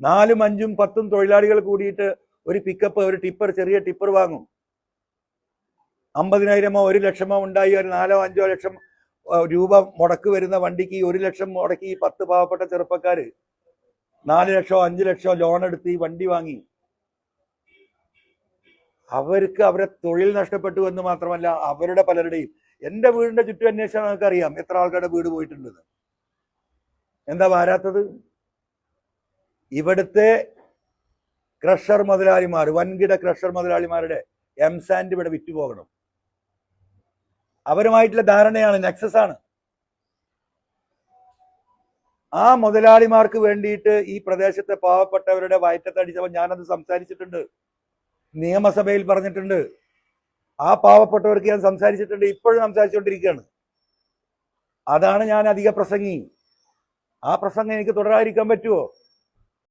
4ഉം 5ഉം 10ഉം തൊഴിലാളികൾ കൂടിയിട്ട് ഒരു പിക്കപ്പ്, ഒരു ടിപ്പർ, ചെറിയ ടിപ്പർ വാങ്ങും. 50,000 1 ലക്ഷമോ ഉണ്ടായി ഒരു 4 5 ലക്ഷം രൂപ മുടക്ക് വരുന്ന വണ്ടിക്ക് 1 ലക്ഷം മുടക്കി 10 പാവപ്പെട്ട ചെറുപ്പക്കാര് 4 ലക്ഷമോ 5 ലക്ഷമോ ലോൺ എടുത്ത് ഈ വണ്ടി വാങ്ങി. അവർക്ക് അവരെ തൊഴിൽ നഷ്ടപ്പെട്ടു എന്ന് മാത്രമല്ല, അവരുടെ പലരുടെയും, എന്റെ വീടിന്റെ ചുറ്റും അന്വേഷിച്ചാൽ നമുക്കറിയാം എത്ര ആൾക്കാരുടെ വീട് പോയിട്ടുണ്ടെന്ന്. എന്താ വരാത്തത്? ഇവിടുത്തെ ക്രഷർ മുതലാളിമാർ, വൻകിട ക്രഷർ മുതലാളിമാരുടെ എംസാൻഡ് ഇവിടെ വിറ്റുപോകണം. അവരുമായിട്ടുള്ള ധാരണയാണ്, നെക്സസ് ആണ്. ആ മുതലാളിമാർക്ക് വേണ്ടിയിട്ട് ഈ പ്രദേശത്തെ പാവപ്പെട്ടവരുടെ വയറ്റത്തടിച്ചപ്പോൾ ഞാനത് സംസാരിച്ചിട്ടുണ്ട്, നിയമസഭയിൽ പറഞ്ഞിട്ടുണ്ട്. ആ പാവപ്പെട്ടവർക്ക് ഞാൻ സംസാരിച്ചിട്ടുണ്ട്, ഇപ്പോഴും സംസാരിച്ചുകൊണ്ടിരിക്കുകയാണ്. അതാണ് ഞാൻ അധിക പ്രസംഗി. ആ പ്രസംഗം എനിക്ക് തുടരാതിരിക്കാൻ പറ്റുമോ?